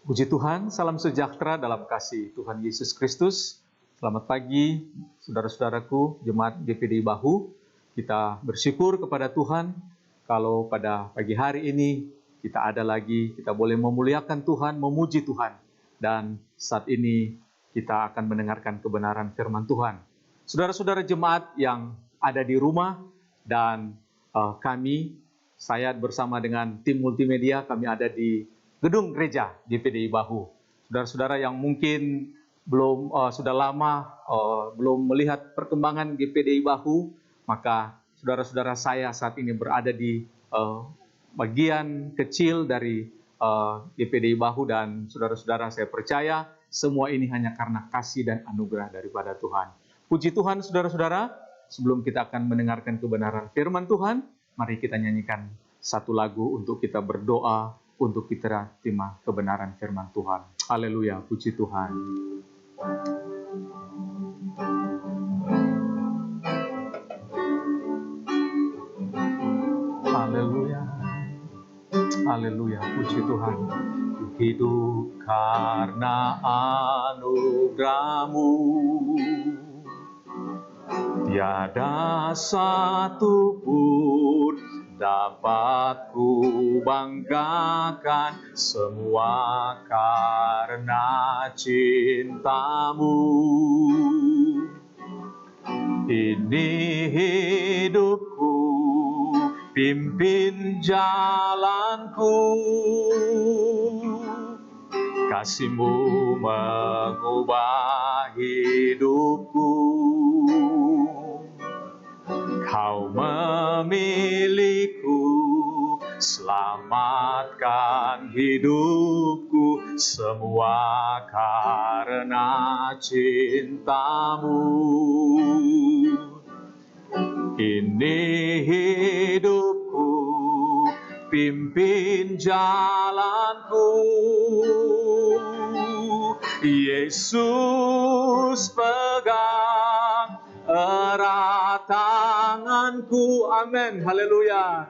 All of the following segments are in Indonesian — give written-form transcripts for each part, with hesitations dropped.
Puji Tuhan, salam sejahtera dalam kasih Tuhan Yesus Kristus. Selamat pagi, saudara-saudaraku, Jemaat GPDI Bahu. Kita bersyukur kepada Tuhan kalau pada pagi hari ini kita ada lagi, kita boleh memuliakan Tuhan, memuji Tuhan. Dan saat ini kita akan mendengarkan kebenaran firman Tuhan. Saudara-saudara jemaat yang ada di rumah dan saya bersama dengan tim multimedia, kami ada di gedung gereja GPDI Bahu. Saudara-saudara yang mungkin sudah lama belum melihat perkembangan GPDI Bahu, maka saudara-saudara saya saat ini berada di bagian kecil dari GPDI Bahu, dan saudara-saudara saya percaya semua ini hanya karena kasih dan anugerah daripada Tuhan. Puji Tuhan saudara-saudara, sebelum kita akan mendengarkan kebenaran firman Tuhan, mari kita nyanyikan satu lagu untuk kita berdoa, untuk kita terima kebenaran firman Tuhan. Haleluya, puji Tuhan. Haleluya, haleluya, puji Tuhan. Hidup karena anugerah-Mu, tiada satu pun dapat ku banggakan, semua karena cinta-Mu. Ini hidupku, pimpin jalanku, kasih-Mu mengubah hidupku. Kau memilihku, selamatkan hidupku, semua karena cinta-Mu. Ini hidupku, pimpin jalanku. Yesus pegang erat tanganku. Amin. Haleluya.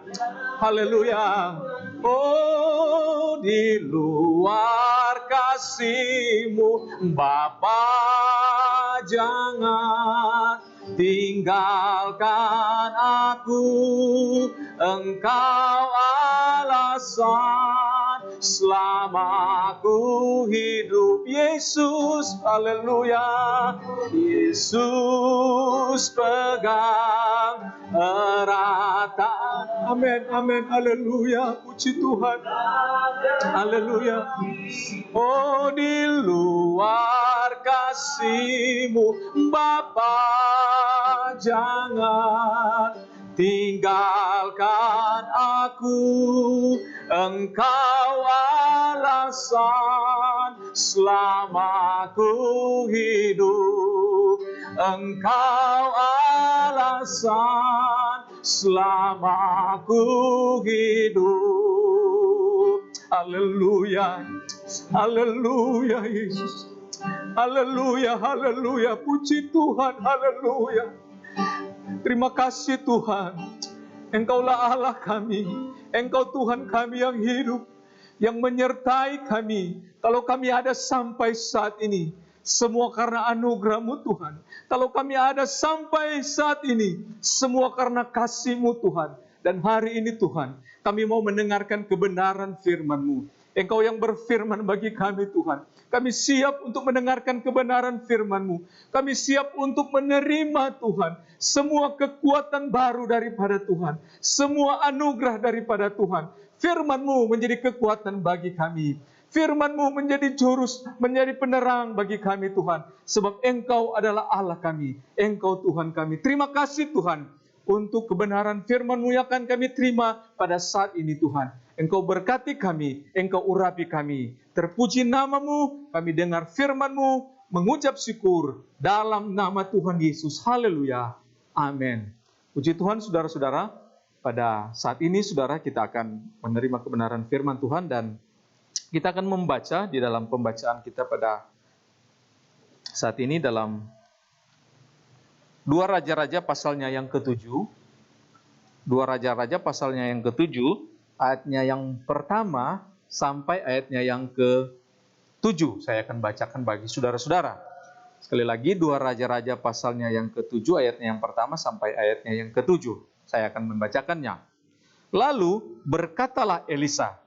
Haleluya. Oh, di luar kasih-Mu, Bapa, jangan tinggalkan aku. Engkau alasan selamaku hidup. Yesus, haleluya. Yesus pegang erat. Amin, amin, haleluya, puji Tuhan. Haleluya. Oh, di luar kasih-Mu, Bapa, jangan tinggalkan aku. Engkau alasan selamaku hidup. Engkau alasan selamaku hidup. Haleluya. Haleluya Yesus. Haleluya, haleluya, puji Tuhan, haleluya. Terima kasih Tuhan. Engkaulah Allah kami. Engkau Tuhan kami yang hidup, yang menyertai kami. Kalau kami ada sampai saat ini, semua karena anugerah-Mu Tuhan. Kalau kami ada sampai saat ini, semua karena kasih-Mu Tuhan. Dan hari ini Tuhan, kami mau mendengarkan kebenaran firman-Mu. Engkau yang berfirman bagi kami Tuhan. Kami siap untuk mendengarkan kebenaran firman-Mu. Kami siap untuk menerima Tuhan semua kekuatan baru daripada Tuhan. Semua anugerah daripada Tuhan. Firman-Mu menjadi kekuatan bagi kami. Firman-Mu menjadi jurus, menjadi penerang bagi kami Tuhan. Sebab Engkau adalah Allah kami. Engkau Tuhan kami. Terima kasih Tuhan untuk kebenaran firman-Mu yang akan kami terima pada saat ini Tuhan. Engkau berkati kami, Engkau urapi kami. Terpuji nama-Mu, kami dengar firman-Mu, mengucap syukur dalam nama Tuhan Yesus. Haleluya. Amin. Puji Tuhan saudara-saudara, pada saat ini saudara kita akan menerima kebenaran firman Tuhan, dan kita akan membaca di dalam pembacaan kita pada saat ini dalam 2 Raja-Raja pasalnya yang ke-7. 2 Raja-Raja pasalnya yang ke-7, ayatnya yang pertama sampai ayatnya yang ke 7. Saya akan bacakan bagi saudara-saudara. Sekali lagi, 2 Raja-Raja pasalnya yang ke-7, ayatnya yang pertama sampai ayatnya yang ke-7. Saya akan membacakannya. Lalu berkatalah Elisa,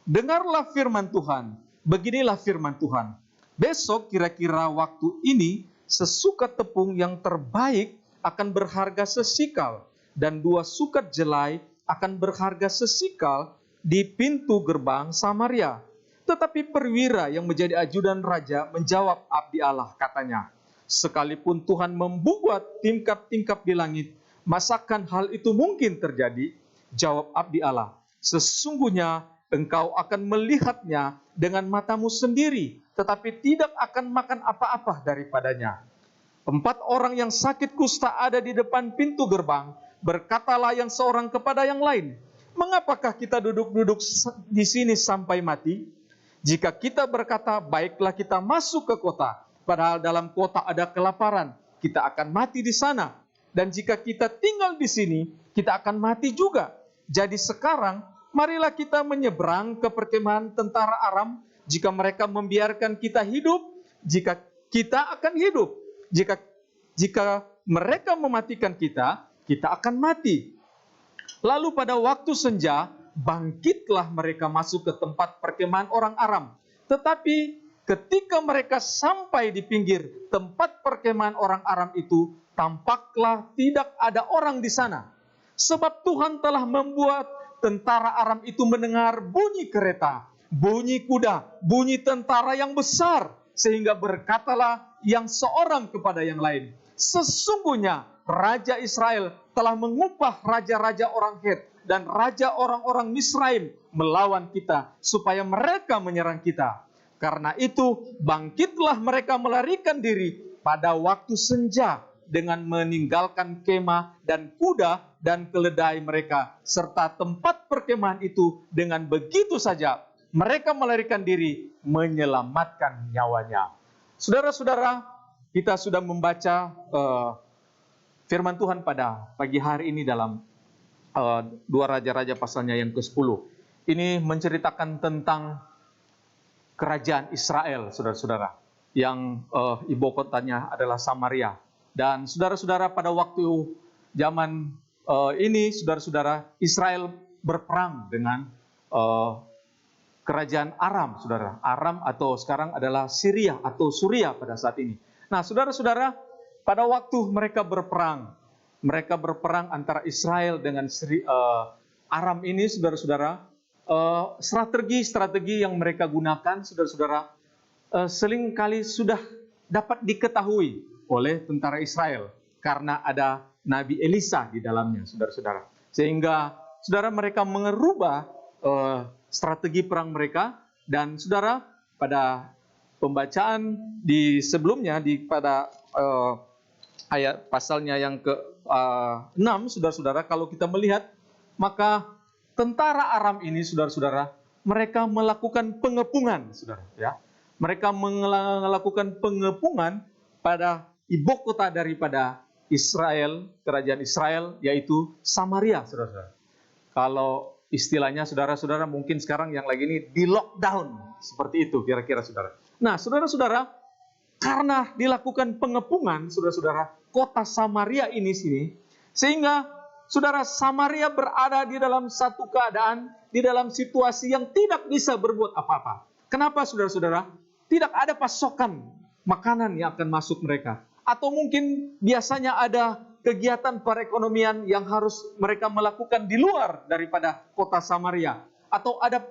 dengarlah firman Tuhan, beginilah firman Tuhan. Besok kira-kira waktu ini, sesukat tepung yang terbaik akan berharga sesikal, dan 2 sukat jelai akan berharga sesikal di pintu gerbang Samaria. Tetapi perwira yang menjadi ajudan raja menjawab abdi Allah, katanya, sekalipun Tuhan membuat tingkap-tingkap di langit, masakan hal itu mungkin terjadi? Jawab abdi Allah, sesungguhnya engkau akan melihatnya dengan matamu sendiri, tetapi tidak akan makan apa-apa daripadanya. 4 orang yang sakit kusta ada di depan pintu gerbang. Berkatalah yang seorang kepada yang lain, mengapakah kita duduk-duduk di sini sampai mati? Jika kita berkata, baiklah kita masuk ke kota, padahal dalam kota ada kelaparan, kita akan mati di sana. Dan jika kita tinggal di sini, kita akan mati juga. Jadi sekarang, marilah kita menyeberang ke perkemahan tentara Aram. Jika mereka membiarkan kita hidup, jika kita akan hidup. Jika mereka mematikan kita, kita akan mati. Lalu pada waktu senja, bangkitlah mereka masuk ke tempat perkemahan orang Aram. Tetapi ketika mereka sampai di pinggir tempat perkemahan orang Aram itu, tampaklah tidak ada orang di sana. Sebab Tuhan telah membuat tentara Aram itu mendengar bunyi kereta, bunyi kuda, bunyi tentara yang besar. Sehingga berkatalah yang seorang kepada yang lain, sesungguhnya Raja Israel telah mengupah raja-raja orang Het dan raja orang-orang Misraim melawan kita, supaya mereka menyerang kita. Karena itu, bangkitlah mereka melarikan diri pada waktu senja dengan meninggalkan kemah dan kuda dan keledai mereka, serta tempat perkemahan itu. Dengan begitu saja, mereka melarikan diri, menyelamatkan nyawanya. Saudara-saudara, kita sudah membaca firman Tuhan pada pagi hari ini dalam 2 Raja-Raja pasalnya yang ke-10. Ini menceritakan tentang kerajaan Israel, saudara-saudara, yang ibu kotanya adalah Samaria. Dan saudara-saudara, pada waktu zaman ini, saudara-saudara, Israel berperang dengan kerajaan Aram, saudara. Aram atau sekarang adalah Syria atau Suria pada saat ini. Nah, saudara-saudara, pada waktu mereka berperang antara Israel dengan Aram ini, saudara-saudara, strategi yang mereka gunakan, saudara-saudara, seringkali sudah dapat diketahui oleh tentara Israel karena ada Nabi Elisa di dalamnya, saudara-saudara. Sehingga saudara mereka merubah strategi perang mereka, dan saudara pada pembacaan di sebelumnya pada ayat pasalnya yang ke-6, saudara-saudara, kalau kita melihat, maka tentara Aram ini, saudara-saudara, mereka melakukan pengepungan, saudara, ya. Mereka melakukan pengepungan pada ibu kota daripada Israel, kerajaan Israel, yaitu Samaria, saudara-saudara. Kalau istilahnya, saudara-saudara, mungkin sekarang yang lagi ini di lockdown, seperti itu kira-kira, saudara. Nah, saudara-saudara, karena dilakukan pengepungan, saudara-saudara, kota Samaria ini sehingga saudara, Samaria berada di dalam satu keadaan, di dalam situasi yang tidak bisa berbuat apa-apa. Kenapa, saudara-saudara? Tidak ada pasokan makanan yang akan masuk mereka. Atau mungkin biasanya ada kegiatan perekonomian yang harus mereka melakukan di luar daripada kota Samaria. Atau ada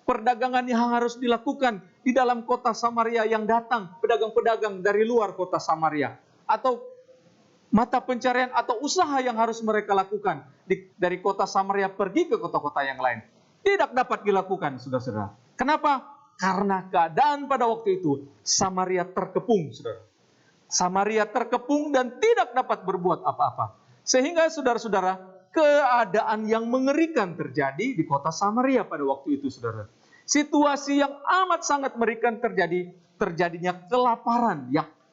perdagangan yang harus dilakukan di dalam kota Samaria yang datang, pedagang-pedagang dari luar kota Samaria. Atau mata pencarian atau usaha yang harus mereka lakukan dari kota Samaria pergi ke kota-kota yang lain. Tidak dapat dilakukan, saudara-saudara. Kenapa? Karena keadaan pada waktu itu, Samaria terkepung, saudara. Samaria terkepung dan tidak dapat berbuat apa-apa. Sehingga saudara-saudara, keadaan yang mengerikan terjadi di kota Samaria pada waktu itu, saudara. Situasi yang amat sangat mengerikan terjadinya kelaparan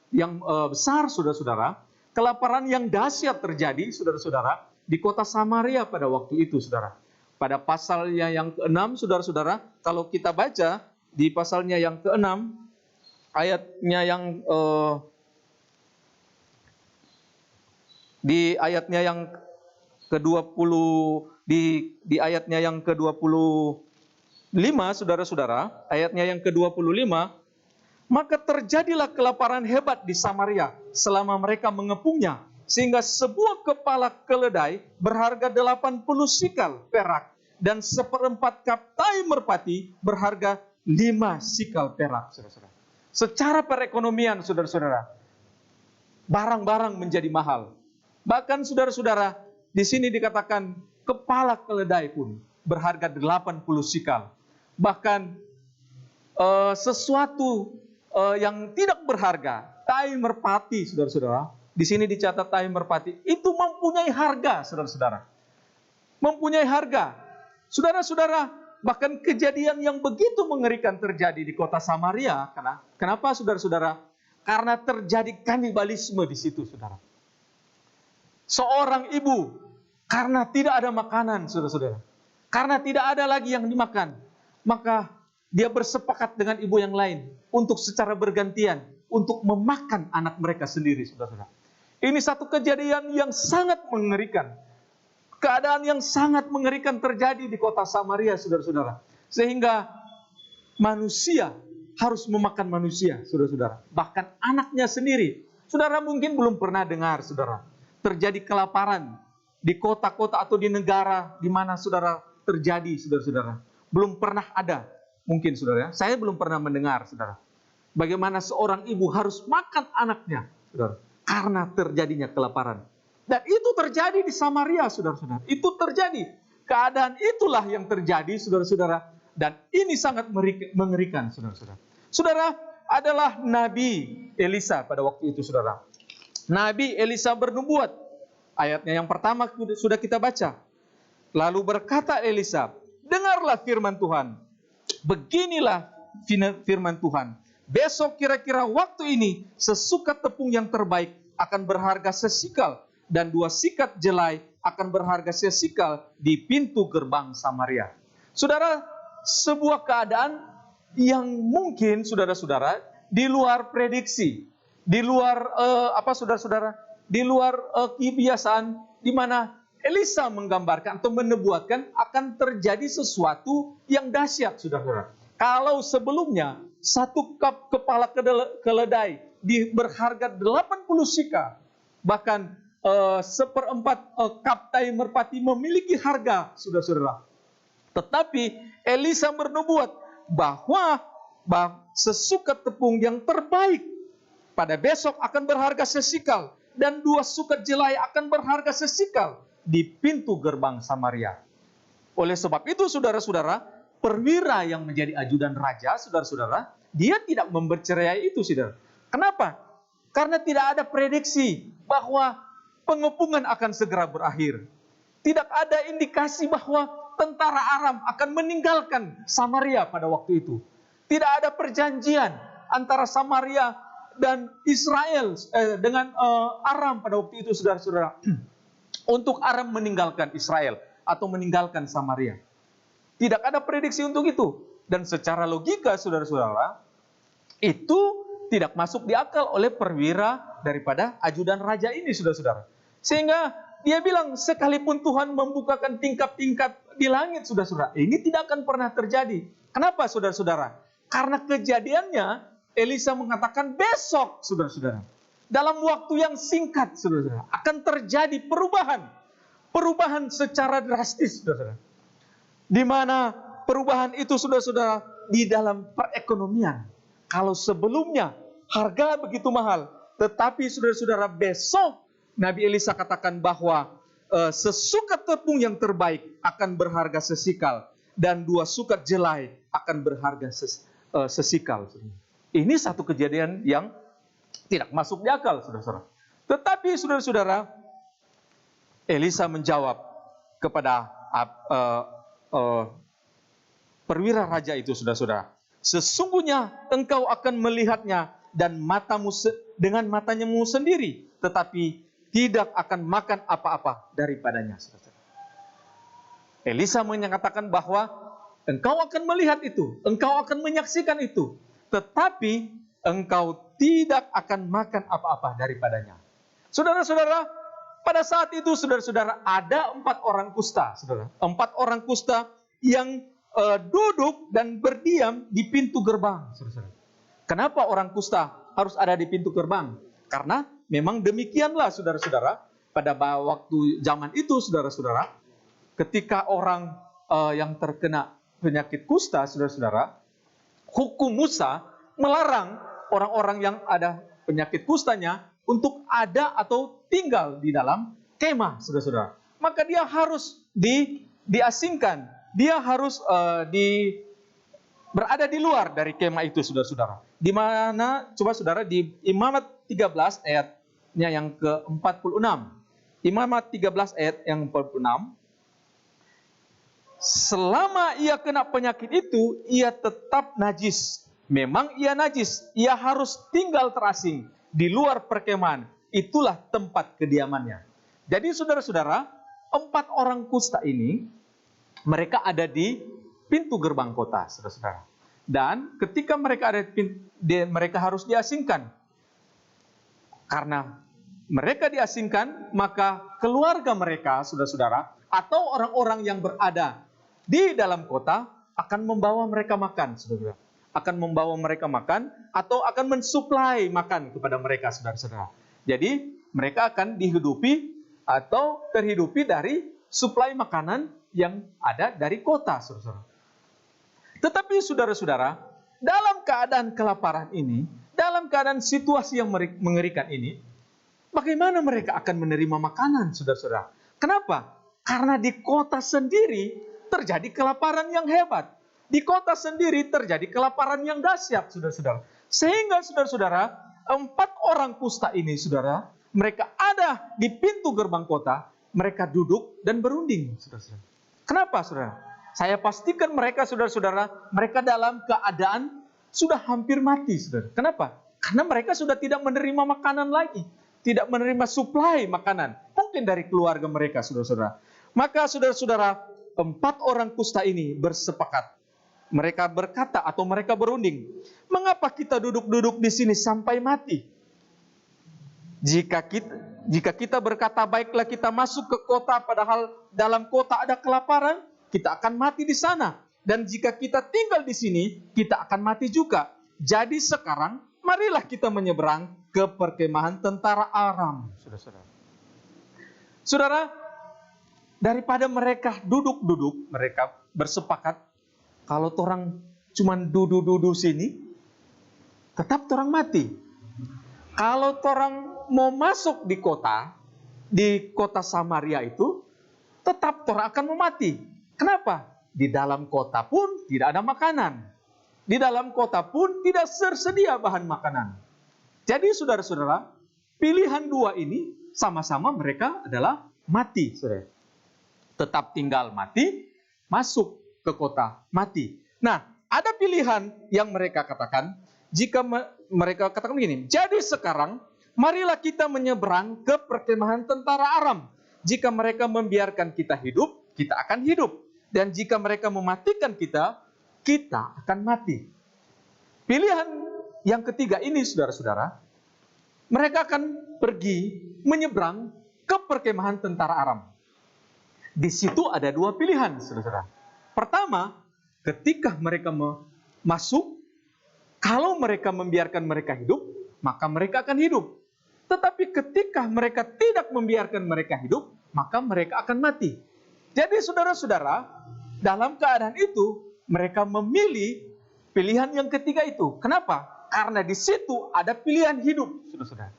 yang besar, saudara-saudara. Kelaparan yang dahsyat terjadi, saudara-saudara, di kota Samaria pada waktu itu, saudara. Pada pasalnya yang ke-6, saudara-saudara, kalau kita baca di pasalnya yang ke-6, ayatnya yang di ayatnya yang ke-20 di ayatnya yang ke-25, saudara-saudara, ayatnya yang ke-25, maka terjadilah kelaparan hebat di Samaria selama mereka mengepungnya, sehingga sebuah kepala keledai berharga 80 sikal perak dan 1/4 kap tai merpati berharga 5 sikal perak, saudara-saudara. Secara perekonomian, saudara-saudara, barang-barang menjadi mahal. Bahkan saudara-saudara, di sini dikatakan kepala keledai pun berharga 80 sikal. Bahkan sesuatu yang tidak berharga, tai merpati, saudara-saudara, di sini dicatat tai merpati, itu mempunyai harga, saudara-saudara. Mempunyai harga. Saudara-saudara, bahkan kejadian yang begitu mengerikan terjadi di kota Samaria. Kenapa, saudara-saudara? Karena terjadi kanibalisme di situ, saudara. Seorang ibu, karena tidak ada makanan, saudara-saudara, karena tidak ada lagi yang dimakan, maka dia bersepakat dengan ibu yang lain untuk secara bergantian untuk memakan anak mereka sendiri, saudara-saudara. Ini satu kejadian yang sangat mengerikan. Keadaan yang sangat mengerikan terjadi di kota Samaria, saudara-saudara. Sehingga manusia harus memakan manusia, saudara-saudara. Bahkan anaknya sendiri. Saudara mungkin belum pernah dengar, saudara, terjadi kelaparan di kota-kota atau di negara di mana saudara terjadi, saudara-saudara. Belum pernah ada, mungkin saudara. Saya belum pernah mendengar, saudara, bagaimana seorang ibu harus makan anaknya, saudara, karena terjadinya kelaparan. Dan itu terjadi di Samaria, saudara-saudara. Itu terjadi. Keadaan itulah yang terjadi, saudara-saudara. Dan ini sangat mengerikan, saudara-saudara. Saudara, adalah Nabi Elisa pada waktu itu, saudara. Nabi Elisa bernubuat. Ayatnya yang pertama sudah kita baca. Lalu berkata Elisa, dengarlah firman Tuhan. Beginilah firman Tuhan. Besok kira-kira waktu ini, sesukat tepung yang terbaik akan berharga sesikal, dan 2 sikat jelai akan berharga sesikal di pintu gerbang Samaria. Saudara, sebuah keadaan yang mungkin, saudara-saudara, di luar prediksi, di luar saudara-saudara, di luar kebiasaan, di mana Elisa menggambarkan atau menubuatkan akan terjadi sesuatu yang dahsyat, saudara-saudara. Kalau sebelumnya 1 kap kepala keledai berharga 80 sikal, bahkan 1/4 kap tai merpati memiliki harga, saudara-saudara. Tetapi Elisa bernubuat bahwa sesukat tepung yang terbaik pada besok akan berharga sesikal, dan 2 sukat jelai akan berharga sesikal di pintu gerbang Samaria. Oleh sebab itu, saudara-saudara, perwira yang menjadi ajudan raja, saudara-saudara, dia tidak mempercayai itu, saudara. Kenapa? Karena tidak ada prediksi bahwa pengepungan akan segera berakhir. Tidak ada indikasi bahwa tentara Aram akan meninggalkan Samaria pada waktu itu. Tidak ada perjanjian antara Samaria dan Israel dengan Aram pada waktu itu, saudara-saudara, untuk Aram meninggalkan Israel atau meninggalkan Samaria. Tidak ada prediksi untuk itu. Dan secara logika, saudara-saudara, itu tidak masuk di akal oleh perwira daripada ajudan raja ini, saudara-saudara. Sehingga dia bilang, sekalipun Tuhan membukakan tingkap-tingkap di langit, saudara-saudara, ini tidak akan pernah terjadi. Kenapa, saudara-saudara? Karena kejadiannya, Elisa mengatakan besok, saudara-saudara, dalam waktu yang singkat, saudara-saudara, akan terjadi perubahan secara drastis, saudara-saudara. Di mana perubahan itu, saudara-saudara, di dalam perekonomian. Kalau sebelumnya harga begitu mahal, tetapi saudara-saudara, besok Nabi Elisa katakan bahwa sesukat tepung yang terbaik akan berharga sesikal, dan 2 sukat jelai akan berharga sesikal. Ini satu kejadian yang tidak masuk di akal, saudara-saudara. Tetapi saudara-saudara, Elisa menjawab kepada perwira raja itu, saudara-saudara, sesungguhnya engkau akan melihatnya dan dengan matanya sendiri, tetapi tidak akan makan apa-apa daripadanya. Elisa menyatakan bahwa engkau akan melihat itu, engkau akan menyaksikan itu, tetapi engkau tidak akan makan apa-apa daripadanya. Saudara-saudara, pada saat itu saudara-saudara ada 4 orang kusta, saudara. 4 orang kusta yang duduk dan berdiam di pintu gerbang, saudara-saudara. Kenapa orang kusta harus ada di pintu gerbang? Karena memang demikianlah saudara-saudara, pada waktu zaman itu saudara-saudara, ketika orang yang terkena penyakit kusta, saudara-saudara, hukum Musa melarang orang-orang yang ada penyakit kustanya untuk ada atau tinggal di dalam kemah, saudara-saudara. Maka dia harus diasingkan, dia harus berada di luar dari kemah itu, saudara-saudara. Di mana, coba saudara, di Imamat 13 ayatnya yang ke-46. Imamat 13 ayat yang 46. Selama ia kena penyakit itu, ia tetap najis. Memang ia najis, ia harus tinggal terasing di luar perkemahan. Itulah tempat kediamannya. Jadi saudara-saudara, 4 orang kusta ini, mereka ada di pintu gerbang kota, saudara-saudara. Dan ketika mereka ada mereka harus diasingkan. Karena mereka diasingkan, maka keluarga mereka, saudara-saudara, atau orang-orang yang berada di dalam kota akan membawa mereka makan, saudara. Akan membawa mereka makan atau akan mensuplai makan kepada mereka, saudara-saudara. Jadi mereka akan dihidupi atau terhidupi dari suplai makanan yang ada dari kota, saudara-saudara. Tetapi saudara-saudara, dalam keadaan kelaparan ini, dalam keadaan situasi yang mengerikan ini, bagaimana mereka akan menerima makanan, saudara-saudara? Kenapa? Karena di kota sendiri terjadi kelaparan yang hebat. Di kota sendiri terjadi kelaparan yang dahsyat, saudara-saudara. Sehingga saudara-saudara, 4 orang kusta ini, saudara, mereka ada di pintu gerbang kota, mereka duduk dan berunding, saudara-saudara. Kenapa, saudara? Saya pastikan mereka, saudara-saudara, mereka dalam keadaan sudah hampir mati, saudara. Kenapa? Karena mereka sudah tidak menerima makanan lagi. Tidak menerima suplai makanan. Mungkin dari keluarga mereka, saudara-saudara. Maka, saudara-saudara, 4 orang kusta ini bersepakat. Mereka berkata atau mereka berunding, mengapa kita duduk-duduk di sini sampai mati? Jika kita berkata, baiklah kita masuk ke kota, padahal dalam kota ada kelaparan, kita akan mati di sana. Dan jika kita tinggal di sini, kita akan mati juga. Jadi sekarang, marilah kita menyeberang ke perkemahan tentara Aram. Saudara-saudara. Saudara, daripada mereka duduk-duduk, mereka bersepakat, kalau orang cuma duduk-duduk sini, tetap orang mati. Kalau orang mau masuk di kota Samaria itu, tetap orang akan mati. Kenapa? Di dalam kota pun tidak ada makanan. Di dalam kota pun tidak tersedia bahan makanan. Jadi saudara-saudara, pilihan 2 ini sama-sama mereka adalah mati, saudara. Tetap tinggal mati, masuk ke kota mati. Nah, ada pilihan yang mereka katakan, jika mereka katakan begini, jadi sekarang marilah kita menyeberang ke perkemahan tentara Aram. Jika mereka membiarkan kita hidup, kita akan hidup. Dan jika mereka mematikan kita, kita akan mati. Pilihan yang ketiga ini, saudara-saudara, mereka akan pergi menyeberang ke perkemahan tentara Aram. Di situ ada 2 pilihan, saudara-saudara. Pertama, ketika mereka masuk, kalau mereka membiarkan mereka hidup, maka mereka akan hidup. Tetapi ketika mereka tidak membiarkan mereka hidup, maka mereka akan mati. Jadi saudara-saudara, dalam keadaan itu, mereka memilih pilihan yang ketiga itu. Kenapa? Karena di situ ada pilihan hidup, saudara-saudara.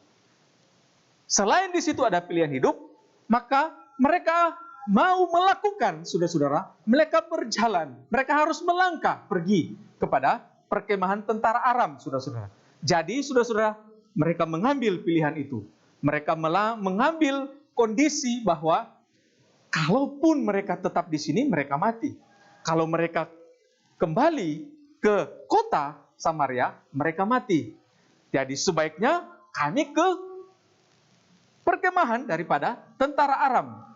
Selain di situ ada pilihan hidup, maka mereka mau melakukan, saudara-saudara, mereka berjalan. Mereka harus melangkah pergi kepada perkemahan tentara Aram, saudara-saudara. Jadi, saudara-saudara, mereka mengambil pilihan itu. Mereka mengambil kondisi bahwa kalaupun mereka tetap di sini, mereka mati. Kalau mereka kembali ke kota Samaria, mereka mati. Jadi sebaiknya kami ke perkemahan daripada tentara Aram.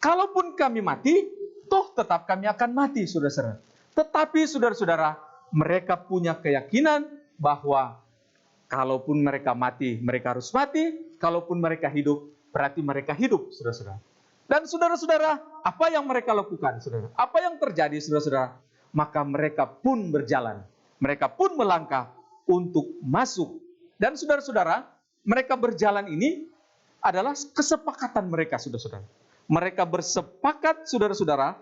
Kalaupun kami mati, toh tetap kami akan mati, saudara-saudara. Tetapi saudara-saudara, mereka punya keyakinan bahwa Kalaupun mereka mati, mereka harus mati. Kalaupun mereka hidup, berarti mereka hidup, saudara-saudara. Dan saudara-saudara, apa yang mereka lakukan, saudara? Apa yang terjadi, saudara-saudara? Maka mereka pun berjalan. Mereka pun melangkah untuk masuk. Dan saudara-saudara, mereka berjalan ini adalah kesepakatan mereka, saudara-saudara. Mereka bersepakat, saudara-saudara,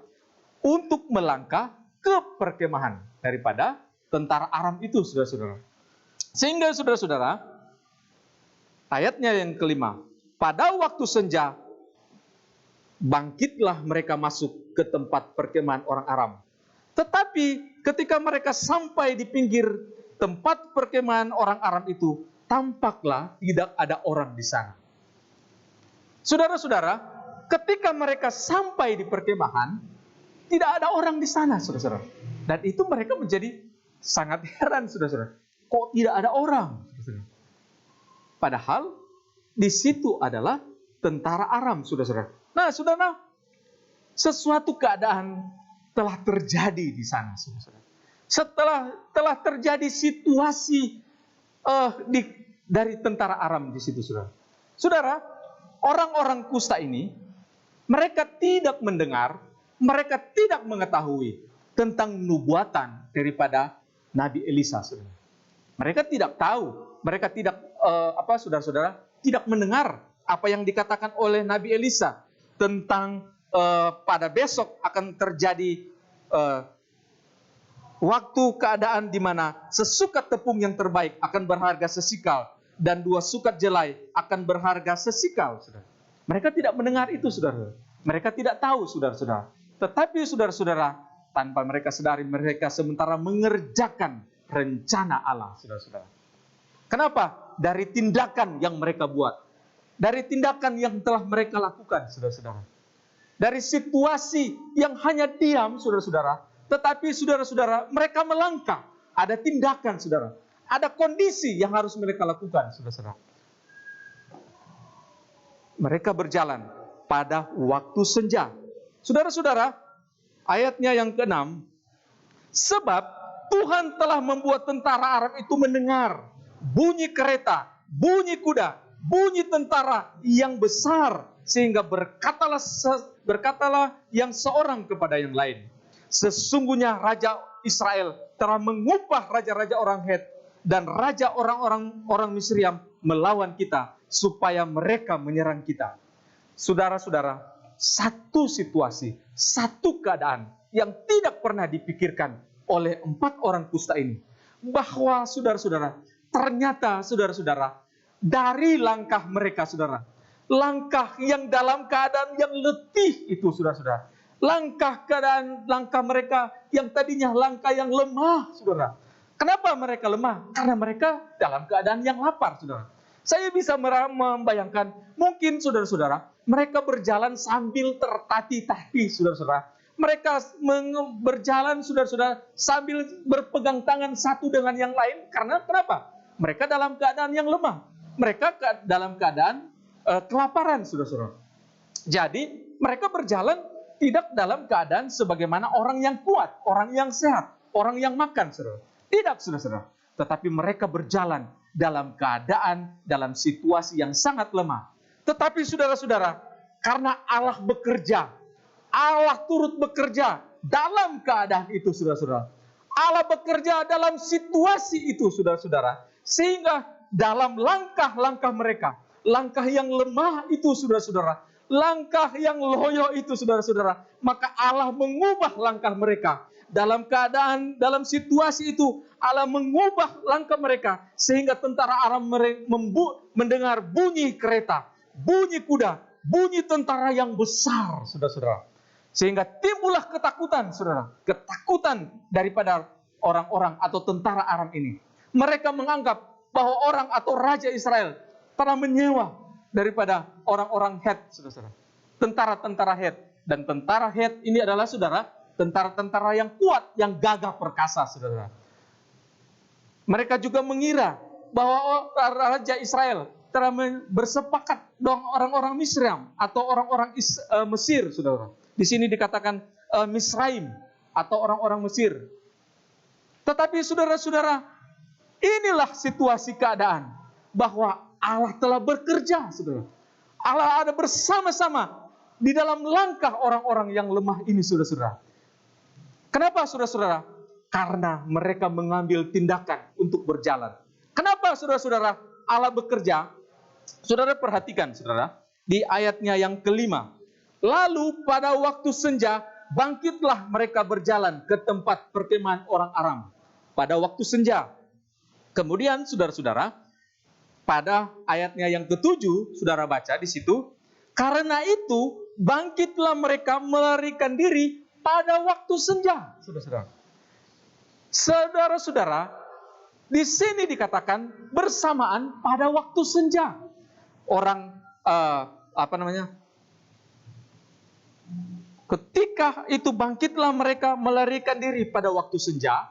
untuk melangkah ke perkemahan daripada tentara Aram itu, saudara-saudara. Sehingga saudara-saudara, ayatnya yang kelima, pada waktu senja, bangkitlah mereka masuk ke tempat perkemahan orang Aram. Tetapi ketika mereka sampai di pinggir tempat perkemahan orang Aram itu, tampaklah tidak ada orang di sana. Saudara-saudara, ketika mereka sampai di perkemahan, tidak ada orang di sana, saudara-saudara. Dan itu mereka menjadi sangat heran, saudara-saudara. Kok tidak ada orang? Padahal di situ adalah tentara Aram, saudara-saudara. Nah, saudara, sesuatu keadaan telah terjadi di sana, saudara-saudara. Telah terjadi situasi dari tentara Aram di situ, saudara. Saudara, orang-orang kusta ini, mereka tidak mendengar, mereka tidak mengetahui tentang nubuatan daripada Nabi Elisa, saudara. Mereka tidak tahu, mereka tidak saudara-saudara, tidak mendengar apa yang dikatakan oleh Nabi Elisa tentang pada besok akan terjadi waktu keadaan di mana sesukat tepung yang terbaik akan berharga sesikal dan 2 sukat jelai akan berharga sesikal, saudara. Mereka tidak mendengar itu, saudara. Mereka tidak tahu, saudara-saudara. Tetapi saudara-saudara, tanpa mereka sadari, mereka sementara mengerjakan rencana Allah, saudara-saudara. Kenapa? Dari tindakan yang mereka buat. Dari tindakan yang telah mereka lakukan, saudara-saudara. Dari situasi yang hanya diam, saudara-saudara. Tetapi saudara-saudara, mereka melangkah. Ada tindakan, saudara. Ada kondisi yang harus mereka lakukan, saudara-saudara. Mereka berjalan pada waktu senja. Saudara-saudara, ayatnya yang ke-6, sebab Tuhan telah membuat tentara Aram itu mendengar bunyi kereta, bunyi kuda, bunyi tentara yang besar, sehingga berkatalah yang seorang kepada yang lain, sesungguhnya Raja Israel telah mengupah raja-raja orang Het dan raja orang Misriam melawan kita, supaya mereka menyerang kita. Saudara-saudara, satu situasi, satu keadaan yang tidak pernah dipikirkan oleh 4 orang kusta ini, bahwa saudara-saudara, ternyata saudara-saudara, dari langkah mereka, saudara, langkah yang dalam keadaan yang letih itu, saudara-saudara, langkah mereka yang tadinya langkah yang lemah, saudara. Kenapa mereka lemah? Karena mereka dalam keadaan yang lapar, saudara. Saya bisa membayangkan, mungkin saudara-saudara, mereka berjalan sambil tertatih-tatih, saudara-saudara. Mereka berjalan, saudara-saudara, sambil berpegang tangan satu dengan yang lain. Karena kenapa? Mereka dalam keadaan yang lemah. Mereka dalam keadaan kelaparan, saudara-saudara. Jadi, mereka berjalan tidak dalam keadaan sebagaimana orang yang kuat, orang yang sehat, orang yang makan, saudara. Tidak, saudara-saudara. Tetapi mereka berjalan dalam keadaan, dalam situasi yang sangat lemah. Tetapi saudara-saudara, karena Allah bekerja, Allah turut bekerja dalam keadaan itu, saudara-saudara. Allah bekerja dalam situasi itu, saudara-saudara. Sehingga dalam langkah-langkah mereka, langkah yang lemah itu, saudara-saudara, langkah yang loyo itu, saudara-saudara, maka Allah mengubah langkah mereka. Dalam keadaan, dalam situasi itu, Allah mengubah langkah mereka, sehingga tentara Aram mendengar bunyi kereta, bunyi kuda, bunyi tentara yang besar, saudara-saudara. Sehingga timbullah ketakutan, saudara. Ketakutan daripada orang-orang atau tentara Aram ini. Mereka menganggap bahwa orang atau Raja Israel telah menyewa daripada orang-orang Het, saudara-saudara. Tentara-tentara Het. Dan tentara Het ini adalah, saudara, tentara-tentara yang kuat, yang gagah perkasa, saudara. Mereka juga mengira bahwa Raja Israel telah bersepakat dengan orang-orang Misriam atau orang-orang Mesir, saudara. Di sini dikatakan Misraim atau orang-orang Mesir. Tetapi saudara-saudara, Inilah situasi keadaan bahwa Allah telah bekerja, saudara. Allah ada bersama-sama di dalam langkah orang-orang yang lemah ini, saudara-saudara. Kenapa, saudara-saudara? Karena mereka mengambil tindakan untuk berjalan. Kenapa, saudara-saudara, Allah bekerja? Saudara perhatikan, saudara, di ayatnya yang kelima. Lalu pada waktu senja, bangkitlah mereka berjalan ke tempat perkemahan orang Aram. Pada waktu senja. Kemudian, saudara-saudara, pada ayatnya yang ketujuh, saudara baca di situ, karena itu bangkitlah mereka melarikan diri pada waktu senja. Saudara-saudara, saudara-saudara, di sini dikatakan bersamaan pada waktu senja. Orang ketika itu bangkitlah mereka melarikan diri pada waktu senja,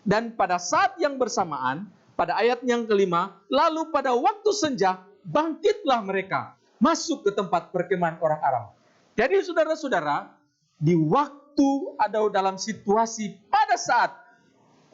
dan pada saat yang bersamaan, pada ayat yang kelima, lalu pada waktu senja, bangkitlah mereka masuk ke tempat perkemahan orang Aram. Jadi saudara-saudara, di waktu atau dalam situasi pada saat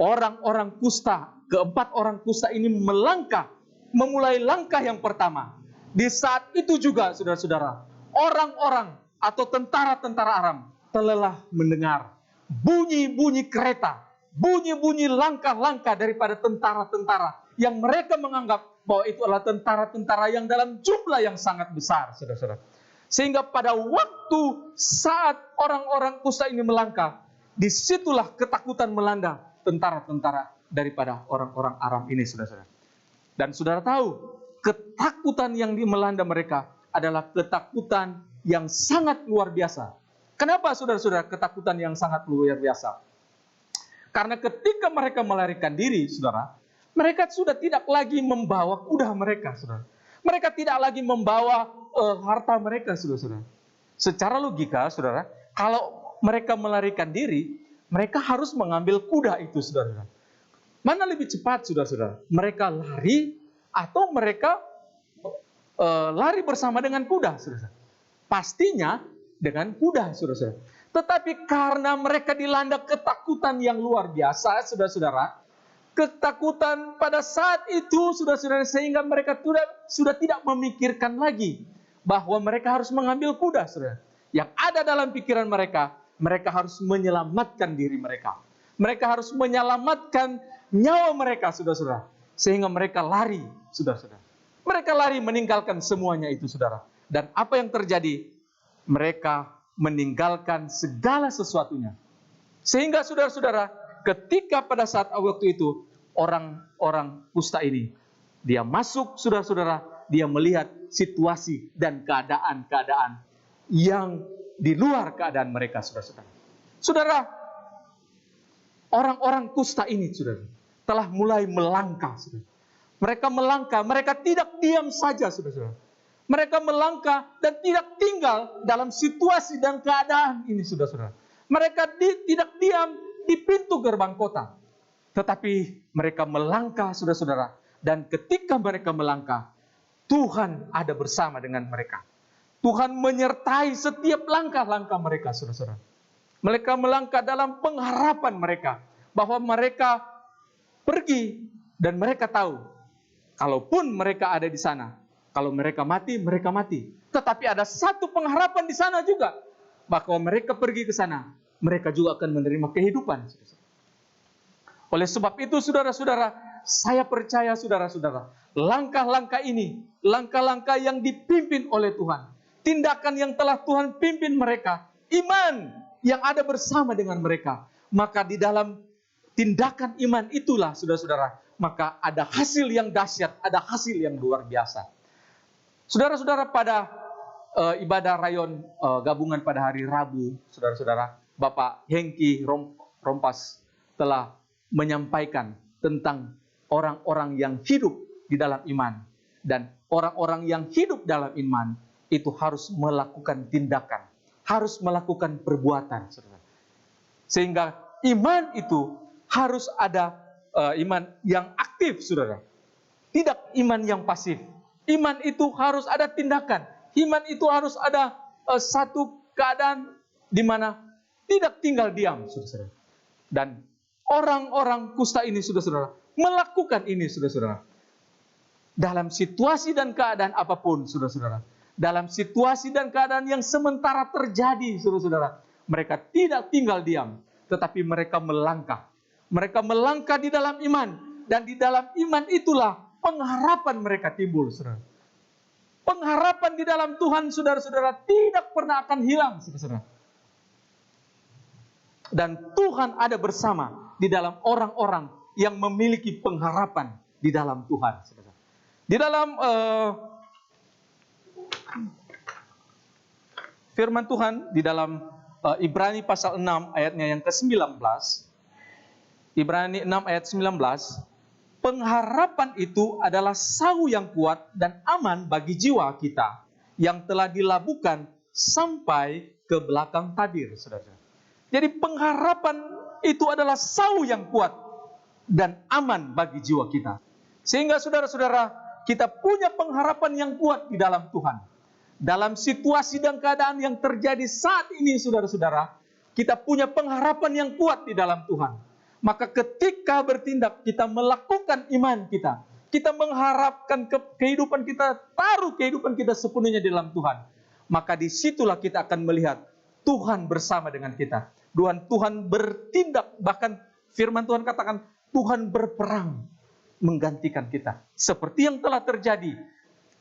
orang-orang kusta, keempat orang kusta ini melangkah, memulai langkah yang pertama. Di saat itu juga, saudara-saudara, orang-orang atau tentara-tentara Aram telah mendengar bunyi-bunyi kereta, bunyi-bunyi langkah-langkah daripada tentara-tentara yang mereka menganggap bahwa itu adalah tentara-tentara yang dalam jumlah yang sangat besar, saudara-saudara. Sehingga pada waktu saat orang-orang kusta ini melangkah, disitulah ketakutan melanda tentara-tentara daripada orang-orang Aram ini, saudara-saudara. Dan saudara tahu, ketakutan yang melanda mereka adalah ketakutan yang sangat luar biasa. Kenapa, saudara-saudara, ketakutan yang sangat luar biasa? Karena ketika mereka melarikan diri, saudara, mereka sudah tidak lagi membawa kuda mereka, saudara. Mereka tidak lagi membawa harta mereka, saudara-saudara. Secara logika, saudara, kalau mereka melarikan diri, mereka harus mengambil kuda itu, saudara-saudara. Mana lebih cepat, saudara-saudara? Mereka lari atau mereka lari bersama dengan kuda, saudara-saudara? Pastinya dengan kuda, saudara-saudara. Tetapi karena mereka dilanda ketakutan yang luar biasa, saudara-saudara, ketakutan pada saat itu, saudara-saudara, sehingga mereka sudah tidak memikirkan lagi bahwa mereka harus mengambil kuda, saudara. Yang ada dalam pikiran mereka, mereka harus menyelamatkan diri mereka. Mereka harus menyelamatkan nyawa mereka, saudara-saudara. Sehingga mereka lari, saudara-saudara. Mereka lari meninggalkan semuanya itu, saudara. Dan apa yang terjadi? Mereka meninggalkan segala sesuatunya. Sehingga saudara-saudara, ketika pada saat waktu itu, orang-orang kusta ini, dia masuk, saudara-saudara, dia melihat situasi dan keadaan-keadaan yang di luar keadaan mereka, saudara-saudara. Saudara, orang-orang kusta ini, saudara, telah mulai melangkah, saudara. Mereka melangkah, mereka tidak diam saja, saudara-saudara. Mereka melangkah dan tidak tinggal dalam situasi dan keadaan ini, saudara-saudara. Mereka tidak diam di pintu gerbang kota. Tetapi mereka melangkah, saudara-saudara. Dan ketika mereka melangkah, Tuhan ada bersama dengan mereka. Tuhan menyertai setiap langkah-langkah mereka, saudara-saudara. Mereka melangkah dalam pengharapan mereka. Bahwa mereka pergi dan mereka tahu, kalaupun mereka ada di sana, kalau mereka mati, mereka mati. Tetapi ada satu pengharapan di sana juga. Bahwa mereka pergi ke sana, mereka juga akan menerima kehidupan. Oleh sebab itu, saudara-saudara, saya percaya, saudara-saudara, langkah-langkah ini, langkah-langkah yang dipimpin oleh Tuhan, tindakan yang telah Tuhan pimpin mereka, iman yang ada bersama dengan mereka, maka di dalam tindakan iman itulah, saudara-saudara, maka ada hasil yang dahsyat, ada hasil yang luar biasa. Saudara-saudara, pada ibadah rayon gabungan pada hari Rabu, saudara-saudara, Bapak Hengki Rompas telah menyampaikan tentang orang-orang yang hidup di dalam iman. Dan orang-orang yang hidup dalam iman itu harus melakukan tindakan, harus melakukan perbuatan, saudara. Sehingga iman itu harus ada iman yang aktif, saudara. Tidak iman yang pasif. Iman itu harus ada tindakan. Iman itu harus ada satu keadaan di mana tidak tinggal diam, saudara. Dan orang-orang kusta ini, saudara-saudara, melakukan ini, saudara-saudara. Dalam situasi dan keadaan apapun, saudara-saudara. Dalam situasi dan keadaan yang sementara terjadi, saudara-saudara. Mereka tidak tinggal diam, tetapi mereka melangkah. Mereka melangkah di dalam iman. Dan di dalam iman itulah pengharapan mereka timbul, saudara. Pengharapan di dalam Tuhan, saudara-saudara, tidak pernah akan hilang, saudara-saudara. Dan Tuhan ada bersama di dalam orang-orang yang memiliki pengharapan di dalam Tuhan, saudara. Di dalam firman Tuhan, di dalam Ibrani pasal 6 ayatnya yang ke-19, Ibrani 6 ayat 19, pengharapan itu adalah sau yang kuat dan aman bagi jiwa kita yang telah dilabuhkan sampai ke belakang tabir, saudara. Jadi pengharapan itu adalah sau yang kuat dan aman bagi jiwa kita. Sehingga saudara-saudara, kita punya pengharapan yang kuat di dalam Tuhan. Dalam situasi dan keadaan yang terjadi saat ini, saudara-saudara, kita punya pengharapan yang kuat di dalam Tuhan. Maka ketika bertindak, kita melakukan iman kita. Kita mengharapkan kehidupan kita, taruh kehidupan kita sepenuhnya di dalam Tuhan. Maka disitulah kita akan melihat Tuhan bersama dengan kita. Tuhan bertindak, bahkan firman Tuhan katakan, Tuhan berperang menggantikan kita. Seperti yang telah terjadi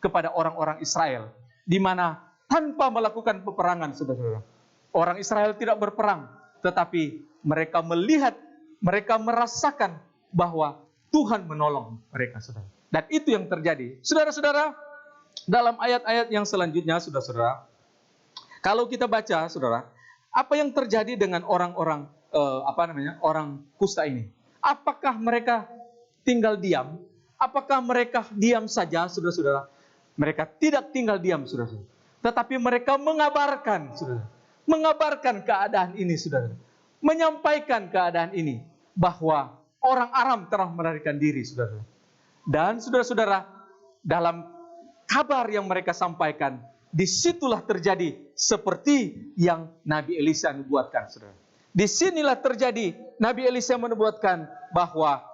kepada orang-orang Israel, di mana tanpa melakukan peperangan, saudara-saudara. Orang Israel tidak berperang, tetapi mereka melihat, mereka merasakan bahwa Tuhan menolong mereka, saudara. Dan itu yang terjadi. Saudara-saudara, dalam ayat-ayat yang selanjutnya, saudara-saudara, kalau kita baca, saudara, apa yang terjadi dengan orang-orang orang kusta ini? Apakah mereka tinggal diam? Apakah mereka diam saja, saudara-saudara? Mereka tidak tinggal diam, saudara-saudara. Tetapi mereka mengabarkan, saudara. Mengabarkan keadaan ini, saudara. Menyampaikan keadaan ini. Bahwa orang Aram telah melarikan diri, saudara. Dan saudara-saudara, dalam kabar yang mereka sampaikan, disitulah terjadi seperti yang Nabi Elisa nubuatkan, saudara. Disinilah terjadi, Nabi Elisa menubuatkan bahwa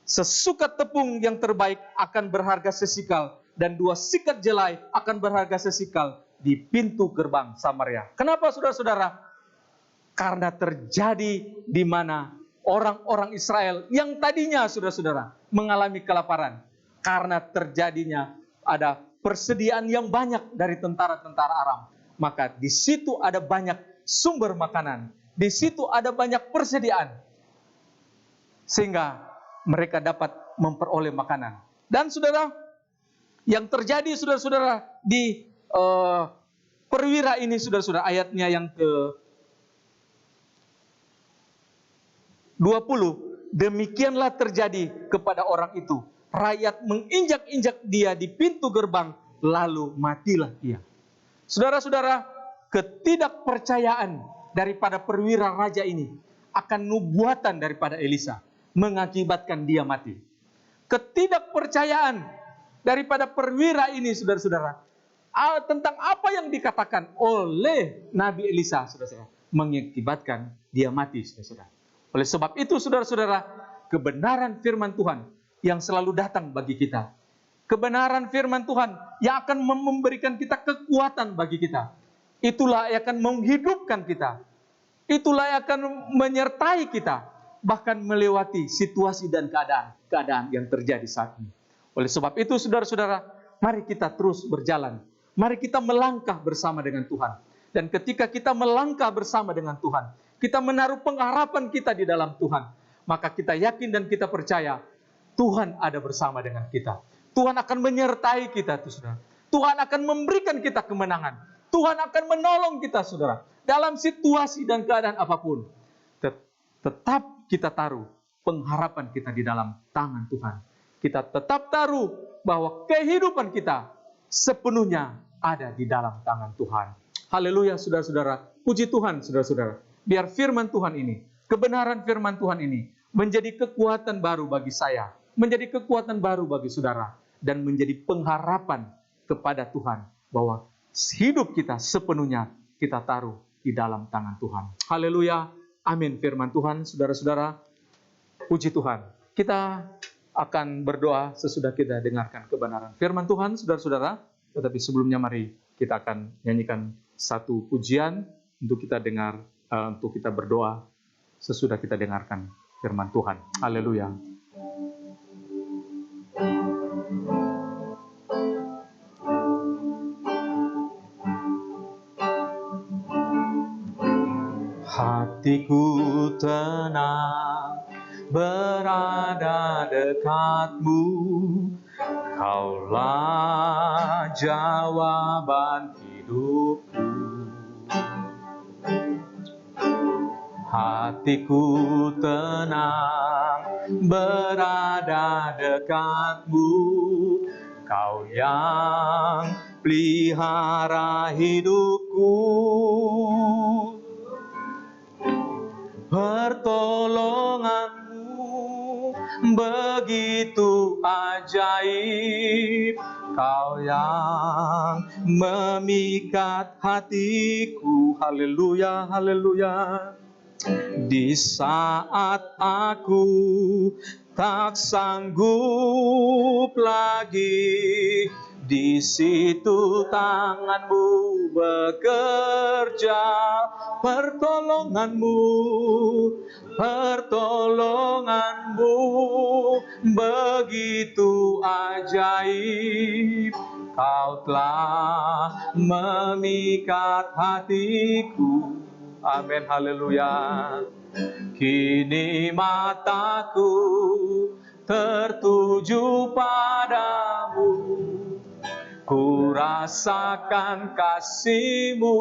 sesukat tepung yang terbaik akan berharga sesikal, dan 2 sikat jelai akan berharga sesikal di pintu gerbang Samaria. Kenapa, saudara-saudara? Karena terjadi di mana orang-orang Israel yang tadinya, saudara-saudara, mengalami kelaparan. Karena terjadinya ada persediaan yang banyak dari tentara-tentara Aram. Maka di situ ada banyak sumber makanan. Di situ ada banyak persediaan. Sehingga mereka dapat memperoleh makanan. Dan saudara, yang terjadi, saudara-saudara, di perwira ini, saudara-saudara, ayatnya yang ke-20, demikianlah terjadi kepada orang itu. Rakyat menginjak-injak dia di pintu gerbang, lalu matilah ia. Saudara-saudara, ketidakpercayaan daripada perwira raja ini akan nubuatan daripada Elisa mengakibatkan dia mati. Ketidakpercayaan daripada perwira ini, saudara-saudara, tentang apa yang dikatakan oleh Nabi Elisa, saudara-saudara, mengakibatkan dia mati, saudara-saudara. Oleh sebab itu, saudara-saudara, kebenaran firman Tuhan yang selalu datang bagi kita. Kebenaran firman Tuhan yang akan memberikan kita kekuatan bagi kita. Itulah yang akan menghidupkan kita. Itulah yang akan menyertai kita. Bahkan melewati situasi dan keadaan yang terjadi saat ini. Oleh sebab itu, saudara-saudara, mari kita terus berjalan. Mari kita melangkah bersama dengan Tuhan. Dan ketika kita melangkah bersama dengan Tuhan, kita menaruh pengharapan kita di dalam Tuhan, maka kita yakin dan kita percaya Tuhan ada bersama dengan kita. Tuhan akan menyertai kita, saudara. Tuhan akan memberikan kita kemenangan. Tuhan akan menolong kita, saudara, dalam situasi dan keadaan apapun. Tetap kita taruh pengharapan kita di dalam tangan Tuhan. Kita tetap taruh bahwa kehidupan kita sepenuhnya ada di dalam tangan Tuhan. Haleluya, saudara-saudara. Puji Tuhan, saudara-saudara. Biar firman Tuhan ini, kebenaran firman Tuhan ini menjadi kekuatan baru bagi saya, menjadi kekuatan baru bagi saudara, dan menjadi pengharapan kepada Tuhan bahwa hidup kita sepenuhnya kita taruh di dalam tangan Tuhan. Haleluya. Amin. Firman Tuhan, saudara-saudara. Puji Tuhan. Kita akan berdoa sesudah kita dengarkan kebenaran firman Tuhan, saudara-saudara. Tetapi sebelumnya mari kita akan nyanyikan satu pujian untuk kita dengar, untuk kita berdoa sesudah kita dengarkan firman Tuhan. Haleluya. Hatiku tenang berada dekatmu, Kaulah jawaban hidupku. Hatiku tenang berada dekatmu, Kau yang pelihara hidupku. Pertolonganmu begitu ajaib, Kau yang memikat hatiku. Haleluya, haleluya. Di saat aku tak sanggup lagi, di situ tanganmu bekerja. Pertolonganmu begitu ajaib, Kau telah memikat hatiku. Amin, haleluya. Kini mataku tertuju padamu, ku rasakan kasih-Mu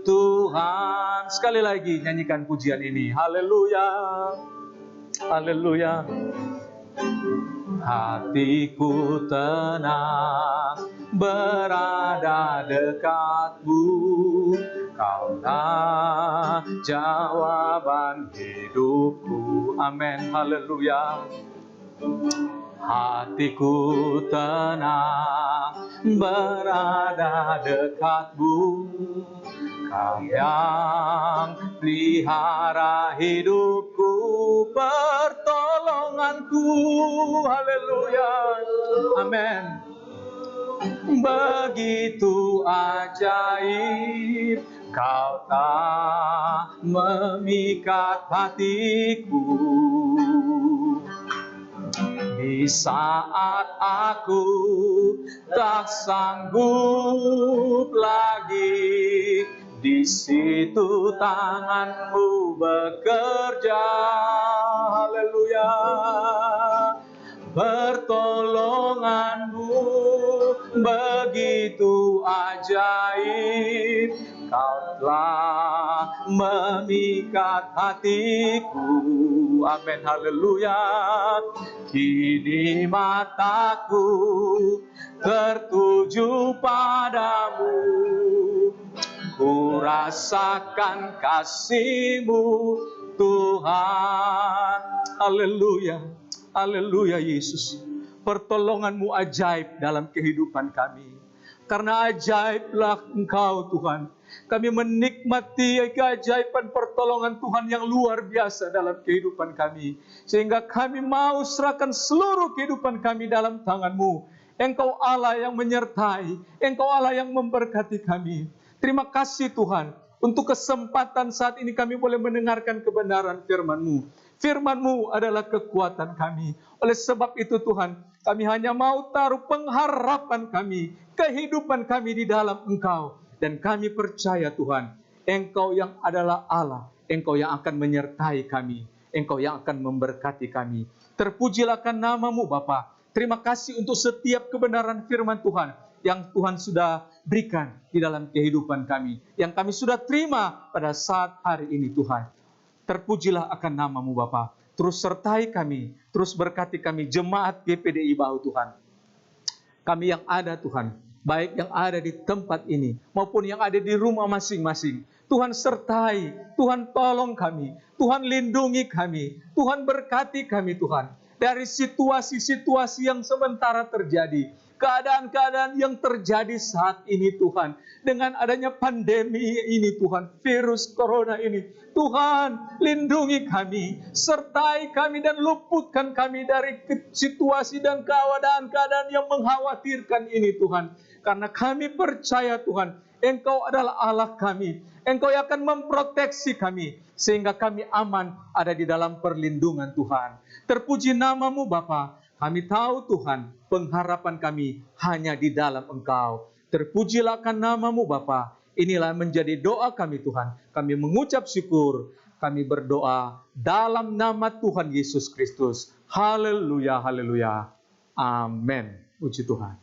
Tuhan. Sekali lagi nyanyikan pujian ini. Haleluya, haleluya. Hatiku tenang berada dekatmu, Kaulah jawaban hidupku. Amin, haleluya. Hatiku tenang berada dekatmu, Kau yang pelihara hidupku. Pertolonganku, haleluya, amin, begitu ajaib, Kau tak memikat hatiku. Di saat aku tak sanggup lagi, di situ tangan-Mu bekerja. Haleluya. Pertolongan-Mu begitu ajaib, Kau telah memikat hatiku. Amin, haleluya. Kini mataku tertuju padamu, ku rasakan kasih-Mu Tuhan. Haleluya, haleluya Yesus. Pertolongan-Mu ajaib dalam kehidupan kami. Karena ajaiblah Engkau Tuhan. Kami menikmati keajaiban pertolongan Tuhan yang luar biasa dalam kehidupan kami. Sehingga kami mau serahkan seluruh kehidupan kami dalam tangan-Mu. Engkau Allah yang menyertai, Engkau Allah yang memberkati kami. Terima kasih Tuhan, untuk kesempatan saat ini kami boleh mendengarkan kebenaran firman-Mu. Firman-Mu adalah kekuatan kami. Oleh sebab itu Tuhan, kami hanya mau taruh pengharapan kami, kehidupan kami di dalam Engkau. Dan kami percaya Tuhan, Engkau yang adalah Allah, Engkau yang akan menyertai kami, Engkau yang akan memberkati kami. Terpujilah nama-Mu Bapa. Terima kasih untuk setiap kebenaran firman Tuhan yang Tuhan sudah berikan di dalam kehidupan kami, yang kami sudah terima pada saat hari ini Tuhan. Terpujilah akan nama-Mu Bapa. Terus sertai kami, terus berkati kami, jemaat GPDI Bahu Tuhan. Kami yang ada Tuhan, baik yang ada di tempat ini, maupun yang ada di rumah masing-masing. Tuhan sertai, Tuhan tolong kami, Tuhan lindungi kami, Tuhan berkati kami Tuhan. dari situasi-situasi yang sementara terjadi. Keadaan-keadaan yang terjadi saat ini Tuhan. Dengan adanya pandemi ini Tuhan, virus corona ini. Tuhan, lindungi kami, sertai kami dan luputkan kami dari situasi dan keadaan-keadaan yang mengkhawatirkan ini Tuhan. Karena kami percaya Tuhan, Engkau adalah Allah kami. Engkau yang akan memproteksi kami, sehingga kami aman ada di dalam perlindungan Tuhan. Terpuji namamu Bapa. Kami tahu Tuhan, pengharapan kami hanya di dalam Engkau. Terpujilah akan namamu Bapa. Inilah menjadi doa kami Tuhan. Kami mengucap syukur. Kami berdoa dalam nama Tuhan Yesus Kristus. Haleluya, haleluya. Amin. Puji Tuhan.